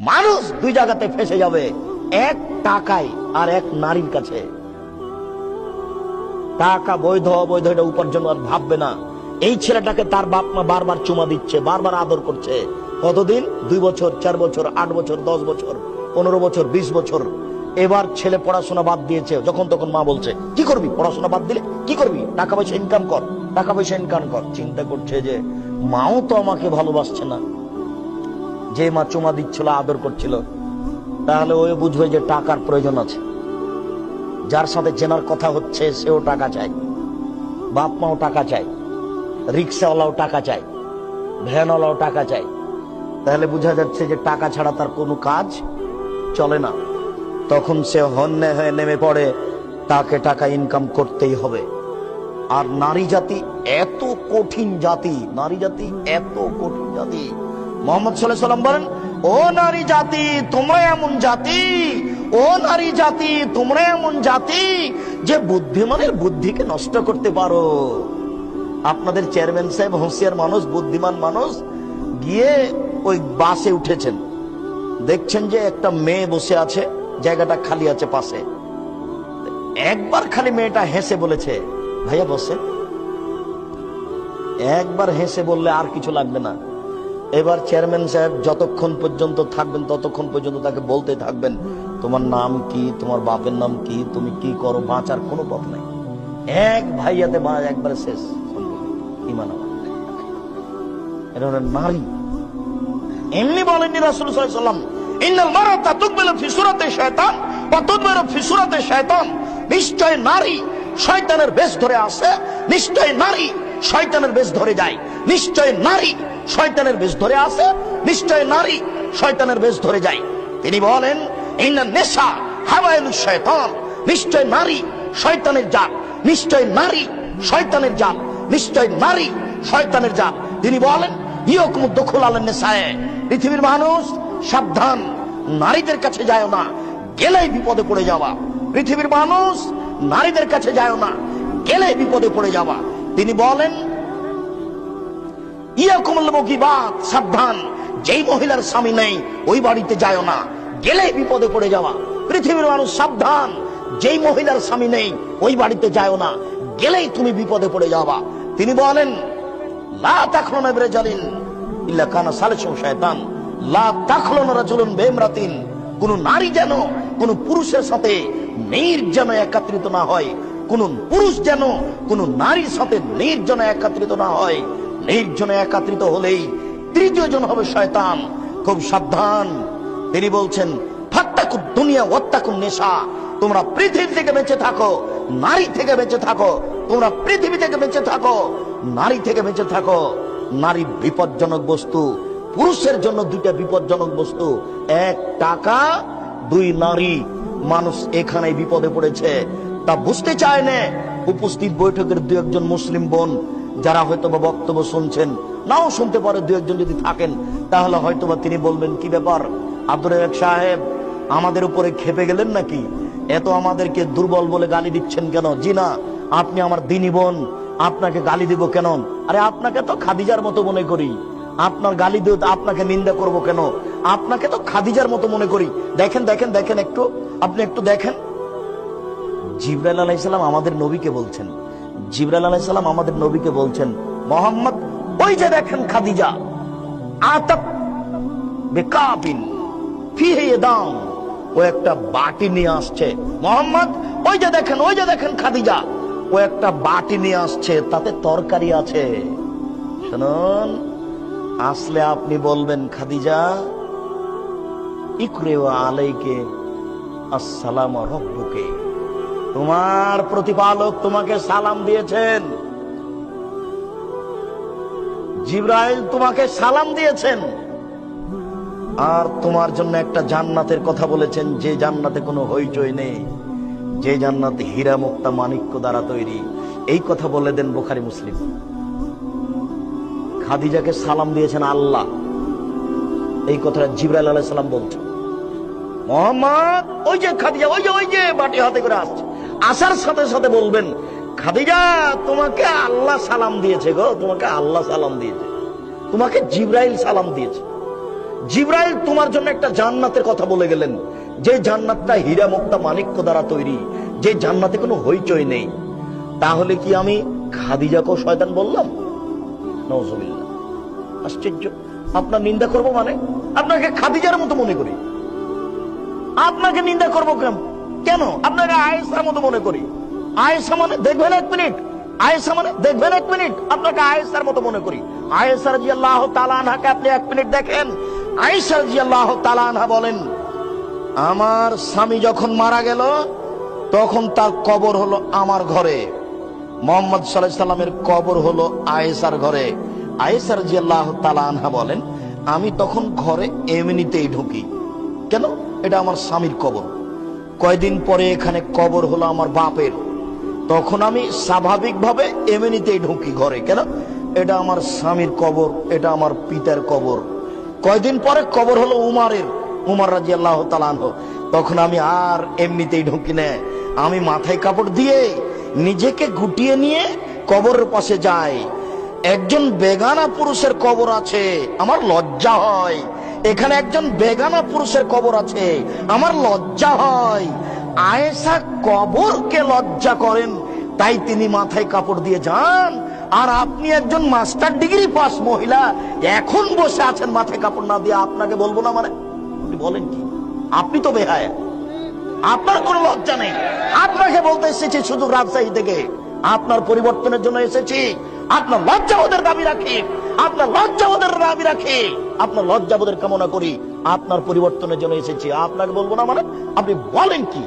মানুষ দুই জায়গাতে ফেসে যাবে, এক টাকায় আর এক নারীর কাছে। টাকা বৈধ অবৈধ এটা উপার্জন আর ভাববে না। এই ছেলেটাকে তার বাপ মা বারবার চুমা দিচ্ছে, বারবার আদর করছে। কতদিন? 2 বছর, 4 বছর, 8 বছর, 10 বছর, 15 বছর, 20 বছর। এবার ছেলে পড়াশোনা বাদ দিয়েছে। যখন তখন মা বলছে, কি করবি পড়াশোনা বাদ দিলে? কি করবি? টাকা পয়সা ইনকাম কর, টাকা পয়সা ইনকাম কর। চিন্তা করছে যে মাও তো আমাকে ভালোবাসছে না, যে মা চুমা দিচ্ছিল, আদর করছিল। তাহলে ওই বুঝবে যে টাকার প্রয়োজন আছে। যার সাথে চেনার কথা হচ্ছে সেও টাকা চায়, বাপ মাও টাকা চায়, রিক্সাওয়ালাও টাকা চায়, ভ্যানওয়ালাও টাকা চায়। তাহলে বোঝা যাচ্ছে যে টাকা ছাড়া তার কোনো কাজ চলে না। তখন সে হন্যে হয়ে নেমে পড়ে, তাকে টাকা ইনকাম করতেই হবে। আর নারী জাতি এত কঠিন জাতি, নারী জাতি এত কঠিন জাতি। মোহাম্মদ সাল্লাল্লাহু আলাইহি ওয়াসাল্লাম বলেন, ও নারী জাতি তোমরা এমন জাতি, ও নারী জাতি তোমরা এমন জাতি যে বুদ্ধিমানের বুদ্ধিকে নষ্ট করতে পারো। আপনাদের চেয়ারম্যান সাহেব হুঁশিয়ার মানুষ, বুদ্ধিমান মানুষ, গিয়ে ওই বাসে উঠেছেন, দেখছেন যে একটা মেয়ে বসে আছে, জায়গাটা খালি আছে পাশে। একবার খালি মেয়েটা হেসে বলেছে, ভাইয়া বসে। একবার হেসে বললে আর কিছু লাগবে না। এবার চেয়ারম্যান সাহেব যতক্ষণ পর্যন্ত থাকবেন ততক্ষণ পর্যন্ত তাকে বলতে থাকবেন, তোমার নাম কি, তোমার বাপের নাম কি, তুমি কি করো, বাঁচার কোনো পথ নাই। এক ভাইয়াতে একবারে শেষ ইমান। এটা নারী। এমনি বলেননি রাসূলুল্লাহ সাল্লাল্লাহু আলাইহি ওয়াসাল্লাম, ইন্নাল মারাতা তুকবিলু ফি সূরাতি শায়তান ওয়া তুদবিরু ফি সূরাতি শায়তান। নিশ্চয় নারী শয়তানের বেশ ধরে আসে, নিশ্চয় নারী শয়তানের বেশ ধরে যায়, নিশ্চয় নারী শয়তানের বেশ ধরে আসে, নিশ্চয় নারী শয়তানের বেশ ধরে যায়। তিনি বলেন, ইন্নান নিসা হাওয়াইলুশ শায়তান। নিশ্চয় নারী শয়তানের জাল, নিশ্চয় নারী শয়তানের জাল, নিশ্চয় নারী শয়তানের জাল। তিনি বলেন, ইয়াকুমু দুখুল আলান নিসায়ে। পৃথিবীর মানুষ সাবধান, নারীদের কাছে যায় না, গেলেই বিপদে পড়ে যাওয়া। পৃথিবীর মানুষ নারীদের কাছে যায় না, গেলে বিপদে পড়ে যাওয়া। তিনি বলেন, ইয়াকুমুল মুগিবাত, সাবধান, যেই মহিলার স্বামী নেই ওই বাড়িতে যায় না, গেলে বিপদে পড়ে যাওয়া। পৃথিবীর মানুষ সাবধান, যেই মহিলার স্বামী নেই ওই বাড়িতে যায় না, গেলেই তুমি বিপদে পড়ে যাবা। তিনি বলেন, লা তাখলুনা বিরাজুলিন ইল্লা কানা সালিসু শায়তান, লা তাখলুনা রাজুলুন বিইমরাতিন। কোন নারী যেন কোন পুরুষের সাথে নির্জন একত্রিত না হয়, কোন পুরুষ যেন কোন নারীর সাথে নির্জন একত্রিত না হয়। নির্জনে একত্রিত হলেই তৃতীয় জন হবে শয়তান। খুব সাবধান। তিনি বলছেন, ফাত্তাকুদ দুনিয়া ওয়াত্তাকুন নিসা। তোমরা পৃথিবী থেকে বেঁচে থাকো, নারী থেকে বেঁচে থাকো। তোমরা পৃথিবী থেকে বেঁচে থাকো, নারী থেকে বেঁচে থাকো। নারী বিপজ্জনক বস্তু। পুরুষের জন্য দুইটা বিপজ্জনক বস্তু, এক টাকা, দুই নারী। মানুষ এখানে বিপদে পড়েছে, তা বুঝতে চায় না। উপস্থিত বৈঠকের দু একজন মুসলিম বোন যারা হয়তোবা বক্তব্য শুনছেন, নাও শুনতে পারে, দু একজন যদি থাকেন, তাহলে হয়তোবা তিনি বলবেন, কি ব্যাপার আব্দুর রাজ্জাক সাহেব, আমাদের উপরে খেপে গেলেন নাকি? এত আমাদেরকে দুর্বল বলে গালি দিচ্ছেন কেন? জি না, আপনি আমার দিনী বোন, আপনাকে গালি দিব কেন? আরে আপনাকে তো খাদিজার মতো মনে করি, আপনার গালি দিয়ে আপনাকে নিন্দা করব কেন? আপনাকে তো খাদিজার মতো মনে করি। দেখেন দেখেন দেখেন, একটু আপনি একটু দেখেন, জিবরাইল আলাইহিস সালাম আমাদের নবীকে বলছেন, জিবরাইল আলাইহিস সালাম আমাদের নবীকে বলছেন, মুহাম্মদ ওই যে দেখেন খাদিজা আতাত বিকাবিন ফিহি ইয়াদাম, ও একটা বাটি নিয়ে আসছে। মুহাম্মদ ওই যে দেখেন, ওই যে দেখেন খাদিজা, ও একটা বাটি নিয়ে আসছে, তাতে তরকারি আছে। শুনুন, আসলে আপনি বলবেন, খাদিজা ইকরিউ আলাইকে আসসালামু রাব্বুকে, তোমার প্রতিপালক তোমাকে সালাম দিয়েছেন, জিবরাইল তোমাকে সালাম দিয়েছেন, আর তোমার জন্য একটা জান্নাতের কথা বলেছেন, যে জান্নাতে কোনো হইচই নেই, যে জান্নাতে হীরা মুক্তা মাণিক্য দ্বারা তৈরি। এই কথা বলে দেন বুখারী মুসলিম। খাদিজাকে সালাম দিয়েছেন আল্লাহ, এই কথাটা জিবরাইল আলাইহিস সালাম বলছেন। মুহাম্মদ ওই যে খাদিজা, ওই যে ওই যে বাটি হাতে করে আসছে, আসার সাথে সাথে বলবেন, খাদিজা তোমাকে আল্লাহ সালাম দিয়েছে গো, তোমাকে আল্লাহ সালাম দিয়েছে, তোমাকে জিবরাইল সালাম দিয়েছে। জিবরাইল তোমার জন্য একটা জান্নাতের কথা বলে গেলেন, যে জান্নাতটা হীরা মুক্তা মাণিক্য দ্বারা তৈরি, যে জান্নাতে কোনো হইচই নেই। তাহলে কি আমি খাদিজাকেও শয়তান বললাম? নাউজুবিল্লাহ। আশ্চর্য। আপনার নিন্দা করব মানে আপনাকে খাদিজার মতো মনে করি, আপনাকে নিন্দা করবো কেন? আপনাকে আয়েশার মতো মনে করি। আয়েশা মানে দেখবেন এক মিনিট, আয়েশা মানে দেখবেন এক মিনিট, আপনাকে আয়েশার মতো মনে করি। আয়েশা রাদিয়াল্লাহু তাআলা আনহাকে আপনি এক মিনিট দেখেন। আয়েশা রাদিয়াল্লাহু তাআলা আনহা বলেন, আমার স্বামী যখন মারা গেল তখন তার কবর হলো আমার ঘরে, মুহাম্মদ সাল্লাল্লাহু আলাইহি সাল্লামের কবর হলো আয়েশার ঘরে। আয়েশা রাদিয়াল্লাহু তাআলা আনহা বলেন, আমি তখন ঘরে এমনিতেই ঢুকি। কেন? এটা আমার স্বামীর কবর। কয়দিন পরে এখানে কবর হলো আমার বাপের, তখন আমি স্বাভাবিকভাবে এমনিতেই ঢুকি ঘরে। কেন? এটা আমার স্বামীর কবর, এটা আমার পিতার কবর। কয়দিন পরে কবর হলো উমারের, উমর রাদিয়াল্লাহু তাআলা আনহু, তখন আমি আর এমনিতেই ঢুকি না, আমি মাথায় কাপড় দিয়ে নিজেকে গুটিয়ে নিয়ে কবরের পাশে যাই। একজন বেগানা পুরুষের কবর আছে, আমার লজ্জা হয়। এখানে একজন বেগানা পুরুষের কবর আছে, আমার লজ্জা হয়। আয়েশা কবরকে লজ্জা করেন, তাই তিনি মাথায় কাপড় দিয়ে যান। আর আপনি একজন মাস্টার ডিগ্রি পাস মহিলা, এখন বসে আছেন মাথায় কাপড় না দিয়ে। আপনাকে বলবো না মানে আপনি বলেন কি? আপনি তো বেহায়া, আপনার কোনো লজ্জা নেই। আপনাকে বলতে এসেছি শুধু রাজশাহী থেকে, আপনার পরিবর্তনের জন্য এসেছি। আপনার লজ্জাবোধের দাবি রাখি, আপনার লজ্জাবোধের দাবি রাখি, আপনার লজ্জাবোধের কামনা করি। আপনার পরিবর্তনের জন্য এসেছি, আপনাকে বলবো না মানে আপনি বলেন কি?